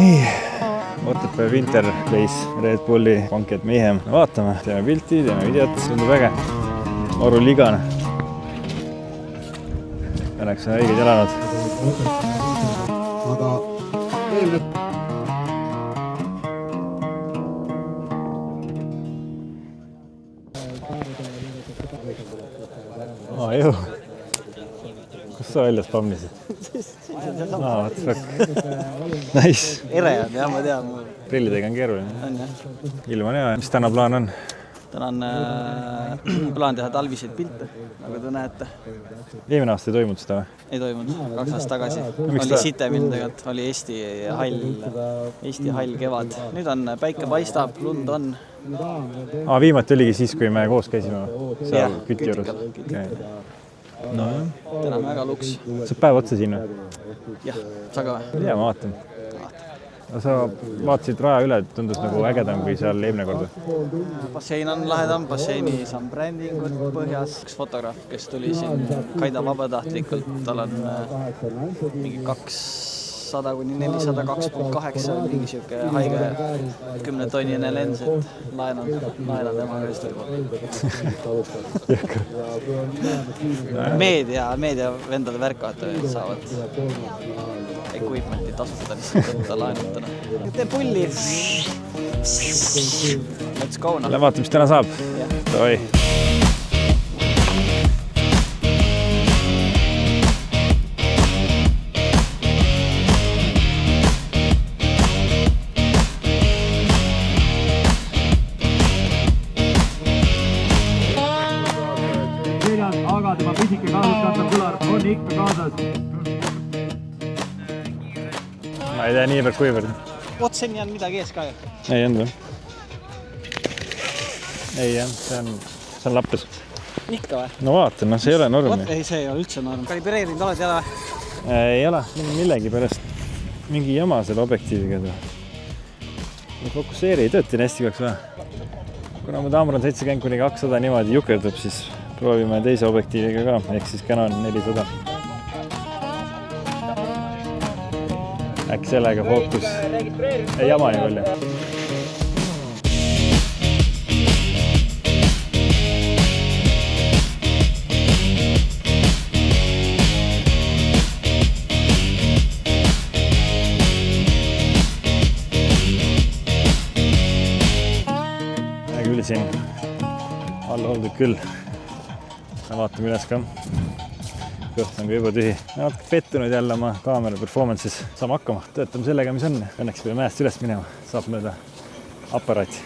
nii, Otepää Winter Race Red Bulli Panked Mayhem. Vaatame, teeme pilti, teeme videot, tundub äge. Maru ligane. Õnneks on õiged elanud. Aga eelmine... Ju. Kus sa välja spamnisid? What the fuck? Nice. Ere on, jah, ma tean. Prillidega on keeruline. On, jah. Ilma on hea. Mis täna plaan on? Täna on plaan teha talviseid pilte, nagu te näete. Eelmine aasta ei toimunud seda või? Ei toimunud, 2 aastat tagasi. Oli sitemil tegelikult, oli Eesti hall kevad. Nüüd on päike paistab, lund on. Viimati oligi siis, kui me koos käisime seal küti juures. No, täna on väga luks. Sa päev otsa siin või? Jah, sa ka või? Ma vaatan. Sa vaatasid raja üle, tundus nagu ägedam kui seal eelmine kord. Bassein on lahedam, basseini on brändingud põhjas. Üks fotograaf, kes tuli siin Kaida vabatahtlikult, tal on mingi 200 kuni 400, 2.8, mingi siuke haige 10-tonnine lens, et laenan tema käest juba. Meedia vendade värkavad saavad equipmenti tasuta lihtsalt võtta laenutana. Tee pulli! Let's go! Lähe vaata, mis täna saab. Davai! Aga tema pisike kaasaskantav kõlar on ikka kaasas. Ma ei tea niivõrd kuivõrd. Otseni on midagi ees ka ju? Ei olnud või? Ei jah, see on lappes. Ikka või? No vaata, see ei ole norm. Ei, see ei ole üldse norm. Kalibreerinud oled jälle või? Ei ole, millegi pärast mingi jama selle objektiiviga. Fokusseeri ei töötin hästi kaks või. Kuna mu Tamron 70 kuni 200 niimoodi jukerdab, siis proovime teise objektiiviga ka, ehk siis Canon 400. Äkki sellega fookus ei jama nii palju. Küll siin alla oldud küll. Vaatame üles ka. Kõht on ka juba tühi. Natuke pettunud jälle oma kaamera performances. Saame hakkama. Töötame sellega, mis on. Õnneks peale mäest üles minema. Saab mööda aparaati.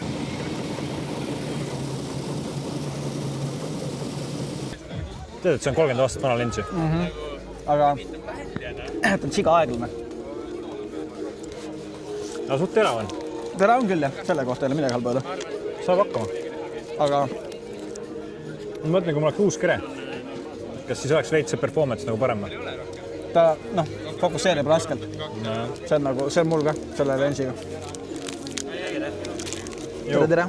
Tead, et see on 30 aastat vana lens ju? Aga on siga aeglane. No suht terav on. Tera on küll jah, selle kohta ei ole midagi halba öelda. Saab hakkama. Aga ma mõtlen, kui mul oleks uus kere, kas siis oleks veits see performance nagu parem? ta fokusseerib raskelt. See on mul ka selle lensiga. Tere!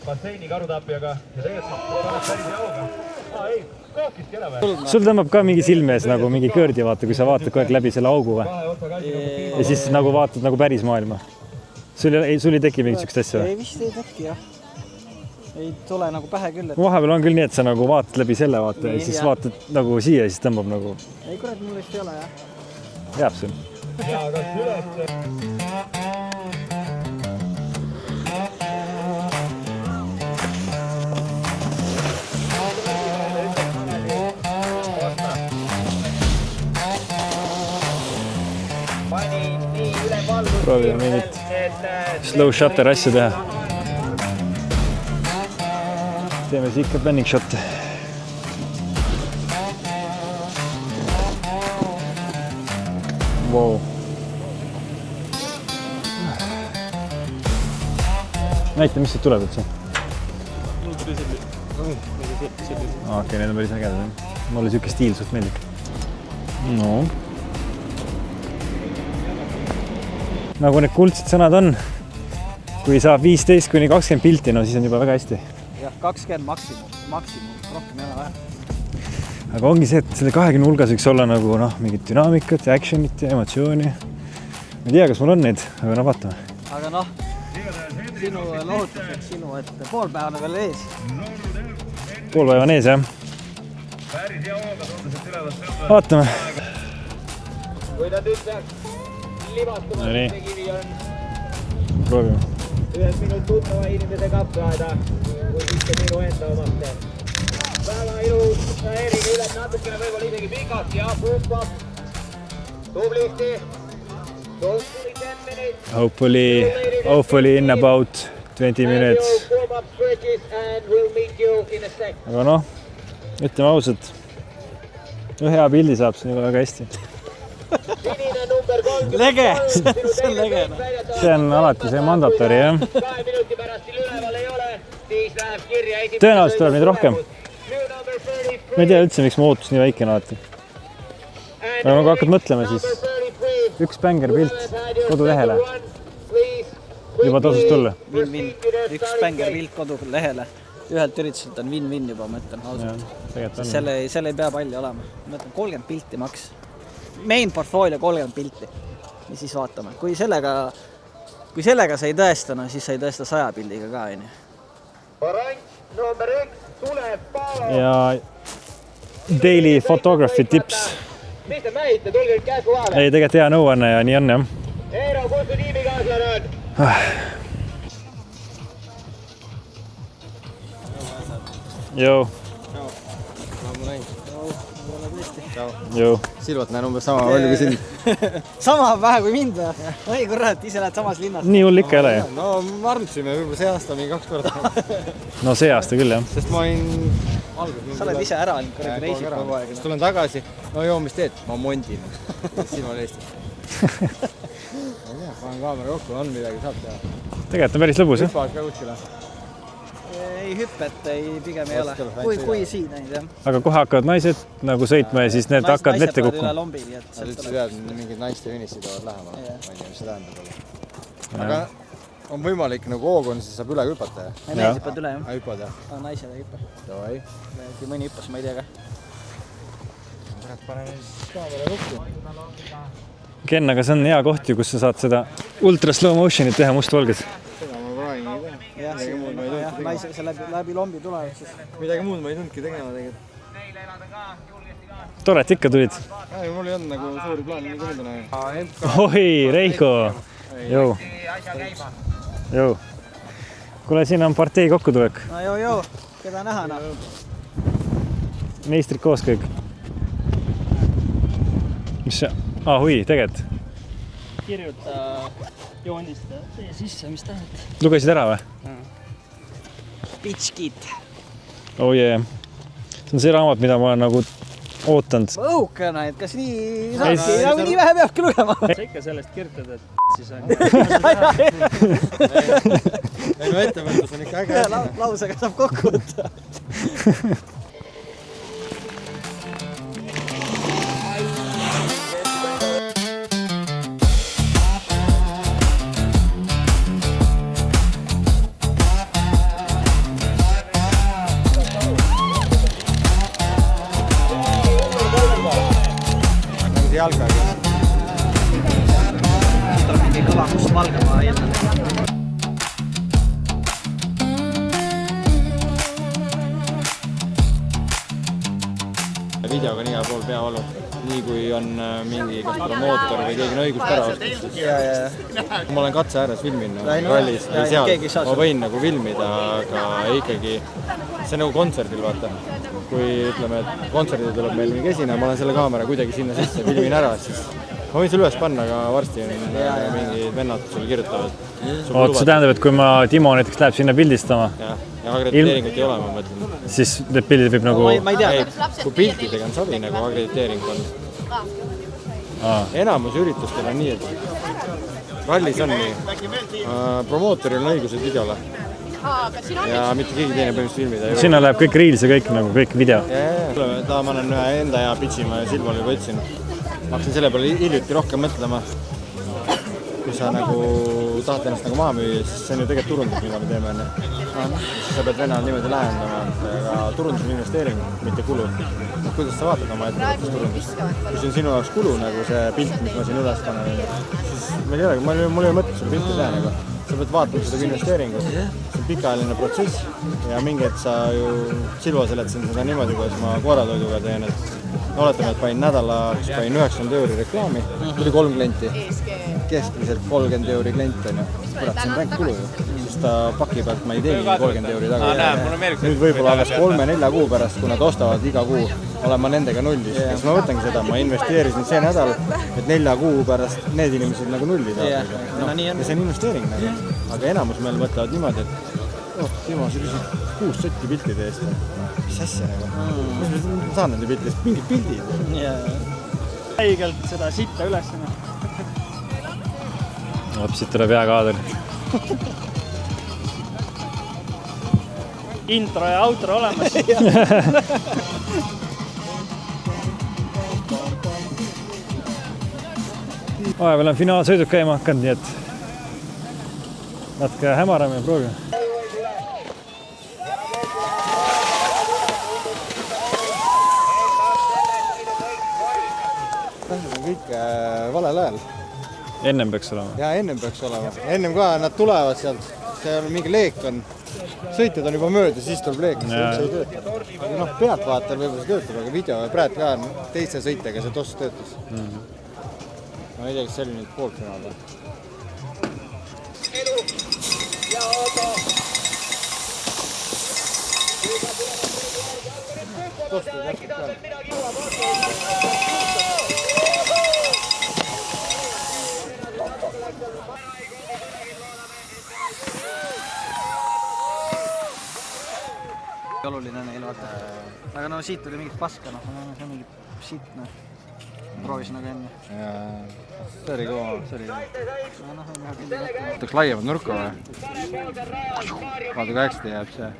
Basseini karutapjaga ja tegelikult saab päris jauga. Ei, kookiski ära või? Sul tõmbab ka mingi silme ees nagu mingi kõrdi vaata, kui sa vaatad kogu aeg läbi selle augu või? Ja siis nagu vaatad nagu päris maailma. Sul ei teki mingit sükst asja või? Ei vist ei teki jah. Ei tule nagu pähe küll. Vahepeal on küll nii, et sa nagu vaatad läbi selle vaata ja siis vaatad nagu siia ja siis tõmbab nagu... Ei kurat, mul vist ei ole jah. Jääb sul. Ja kas üles... Proovime mingit slow shutter asja teha. Teeme siis ikka panning shot. Wow. Näita, mis siit tuleb üldse? Okei, need on päris ägedad. Mulle siuke stiil suht meeldib. No. Nagu need kuldsed sõnad on, kui saab 15 kuni 20 pilti, no siis on juba väga hästi. Jah, 20 maksimum. maksimum, rohkem ei ole vaja. Aga ongi see, et selle 20 hulgas võiks olla nagu mingit dünaamikat ja actionit ja emotsiooni. Ma ei tea, kas mul on neid, aga vaatame. Aga sinu lohutuseks et pool päeva on veel ees. Pool päeva on ees, jah? Vaatame. Kui ta nüüd peaks libatuma, see kivi on proovime. 1 minut tuttava inimesega applaada, kui mitte minu enda omate. Väga ilus, Erik üles natukene võib-olla isegi pikalt ja pumpab. Tublisti. Hopefully in about 20 minutes. Aga ütleme ausalt, hea pildi saab siin väga hästi. Lege, see on lege. See on alati see mandatori, jah? Tõenäoliselt tuleb neid rohkem. Ma ei tea üldse, miks mu ootus nii väike alati. Aga kui hakkad mõtlema, siis üks bänger pilt kodulehele. Juba tasus tulla. Win-win. Üks bänger pilt kodulehele. Ühelt ürituselt on win-win juba, ma ütlen ausalt. Selle ei pea palju olema. Ma ütlen 30 pilti maks. Main portfolio 30 pilti. Ja siis vaatame. Kui sellega sa ei tõesta, siis sa ei tõesta 100 pildiga ka. Orange, number 1, tuleb Paolo. Ja daily photography tips. Mis te mähite, tulge nüüd käes kohale. Ei, tegelikult hea nõuanne ja nii on, jah. Eero, kus su tiimikaaslane on? Joo. Joo. Silvat näen umbes sama palju kui sind. Sama vähe kui mind või? Oi kurat, ise lähed samas linnas. Nii hull ikka ei ole, jah? No marnusime võib-olla see aasta mingi 2 korda. No see aasta küll, jah. Sest ma olin alguses... Sa oled ise ära olnud, kui reisib kogu aeg. Siis tulen tagasi, no joo, mis teed? Ma mondin. Siin on Eestis. Ma ei tea, panen kaamera kokku, on midagi, saab teha. Tegelikult on päris lõbus, jah? Hüppavad ka kuskile. Ei hüppet, pigem ei ole. Kui siin ainult, jah. Aga kohe hakkavad naised nagu sõitma ja siis need hakkavad vette Naised kukkuma. üle lombi, nii et... Sa üldse tead, mingid naiste ünissid tulevad lähema. Ma ei tea, mis see tähendab. Aga on võimalik nagu hoogun, siis saab üle hüpata, jah? Mees hüppad üle, jah. Hüppad, jah? Naised ei hüppa. Davai. Mõni hüppas, ma ei tea ka. Pane kaamera kokku. Ken, aga see on hea koht ju, kus sa saad seda ultra slow motionit teha mustvalges. Seda ma praegu ei tea. Midagi muud ma ei tundki. Naised läbi lombi tulevad siis. Midagi muud ma ei tundki tegema tegelikult. Tore, et ikka tulid. Mul ei olnud nagu suuri plaani nii tunda näha. Oi, Reiko! Jou. Jou. Kuule, siin on partei kokkutulek. No joo, keda näha, noh. Meistrid koos kõik. Mis see? Hui, tegelikult. Kirjuta joonista tee sisse, mis tahad. Lugesid ära või? Bitch Kid. Oh yeah. See on see raamat, mida ma olen nagu ootanud. Õukana, et kas nii saabki, nagu nii vähe peabki lugema. Sa ikka sellest kirjutad, et siis on. Ei no ettevõtlus on ikka äge. Lausega saab kokku võtta. Jalkaga. Tuleb mingi kõva must valge ma eeldan. Videoga on igal pool peavalu. Nii kui on mingi promootor või keegi on õigust ära ostnud. Ma olen katse ääres filminud rallis või seal. Ma võin nagu filmida, aga ikkagi see nagu kontserdil vaata. Kui ütleme, et kontserdil tuleb meil mingi esine, ma olen selle kaamera kuidagi sinna sisse, filmin ära, siis ma võin sulle üles panna, aga varsti on mingi vennad sulle kirjutavad. Oot, see tähendab, et kui Timo näiteks läheb sinna pildistama ja akrediteeringut ei ole, ma mõtlen. Siis need pildid võib nagu... Ma ei tea. Kui piltidega on savi, nagu akrediteering on. Enamus üritustel on nii, et rallis on nii. Promootoril on õigused videole. Ja mitte keegi teine põhimõtteliselt filmida. Sinna läheb kõik reels ja kõik video. Ta ma olen ühe enda hea pitsi, ma Silvale juba ütlesin. Ma hakkasin selle peale hiljuti rohkem mõtlema. Kui sa nagu tahad ennast nagu maha müüa, siis see on ju tegelikult turundus, mida me teeme enne. Sa pead Venemaal niimoodi lähendama, aga turundus on investeering, mitte kulu. Kuidas sa vaatad oma ettevõttes turundust? Kui see on sinu jaoks kulu, nagu see pilt, mis ma siin üles panen, siis mul ei ole mõtet sul pilti teha nagu. Sa pead vaatama seda kui investeeringut. See on pikaajaline protsess ja mingi hetk sa ju Silva seletasin seda niimoodi, kuidas ma koeratoiduga teen, et oletame, et panin nädalaks 90 € reklaami, tuli 3 klienti, keskmiselt 30 € klient on ju. Kurat, see on ränk kulu ju, sest ta paki pealt ma ei teegi 30 € taga. Nüüd võib-olla alles 3-4 kuu pärast, kui nad ostavad iga kuu, olen ma nendega nullis. Ja siis ma võtangi seda, ma investeerisin see nädal, et 4 kuu pärast need inimesed nagu nulli saavad. Ja see on investeering nagu. Aga enamus meil mõtlevad niimoodi, et Timo, sa küsid 6 sotti piltide eest. Mis asja nagu? Ma saan nende piltidest mingid pildid. Haigelt seda sitta üles. Siit tuleb hea kaader. Intro ja outro olemas. Vahepeal on finaalsõidud käima hakanud, nii et natuke hämarame ja proovime. Kõik valel ajal. Ennem peaks olema. Ja ennem peaks olema. Ennem ka nad tulevad sealt, seal mingi leek on. Sõitjad on juba mööda, siis tuleb leek, kes üldse ei tööta. Aga pealtvaatajal võib-olla see töötab, aga video ja praegu ka teiste sõitjaga see toss töötas. Ma ei tea, kas see oli nüüd poolfinaal või? Edu ja Otto. Toss tööd jätkub peal. Oluline neil vaata. Aga no siit tuli mingit paska, see on mingit shit, proovis nagu enne. See oli kõva. Võtaks laiemad nurka või? Vaata kui hästi jääb see.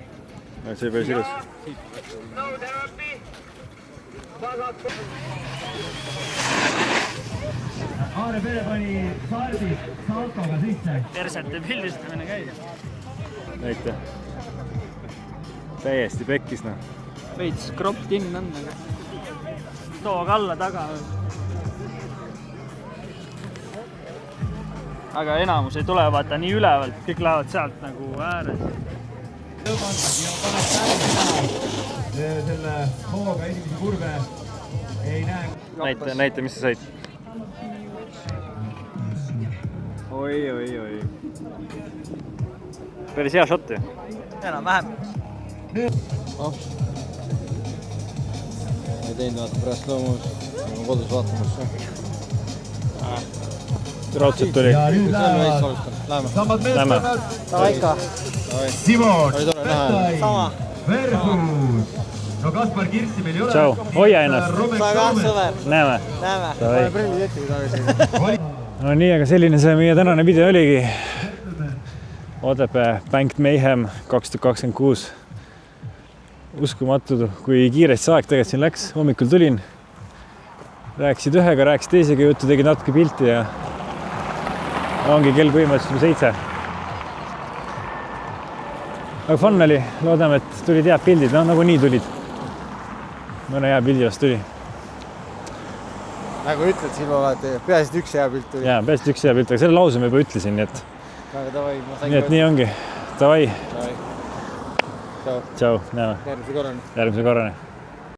See päris ilus. Aare Pere pani Saardis saltoga sisse. Persete pildistamine käib. Näite. Täiesti pekkis, Veits cropped in on. Toog alla taga. Aga enamus ei tule vaata nii ülevalt, kõik lähevad sealt nagu ääres. Selle hooga inimese kurve ei näe. Näite, mis sa said? Oi. Päris hea šott ju. Enam-vähem. Ei teinud vaata pärast loomus, ma kodus vaatamas. Raudselt tuli. Lähme. Tavaika. Simon Sama. versus. No Kaspar Kirsti meil ei ole. Tšau, hoia ennast. Sa ka, sõber. Näeme. Näeme. Davai. Prillid jättiga tagasi. No nii, aga selline see meie tänane video oligi. Otepää Banked Mayhem 2026. Uskumatu, kui kiiresti see aeg tegelikult siin läks. Hommikul tulin. Rääkisid ühega, rääkisid teisega juttu, tegid natuke pilti ja ongi kell põhimõtteliselt 7. Aga fun oli. Loodame, et tulid head pildid. No nagu nii tulid. Mõne hea pildi vast tuli. Nagu ütled Silva vaata, peaasi üks hea pilt tuli. Jaa, peaasi üks hea pilt, aga selle lause ma juba ütlesin, nii et nii ongi. Davai. Tšau. Tšau, näeme. Järgmise korrani. Järgmise korrani.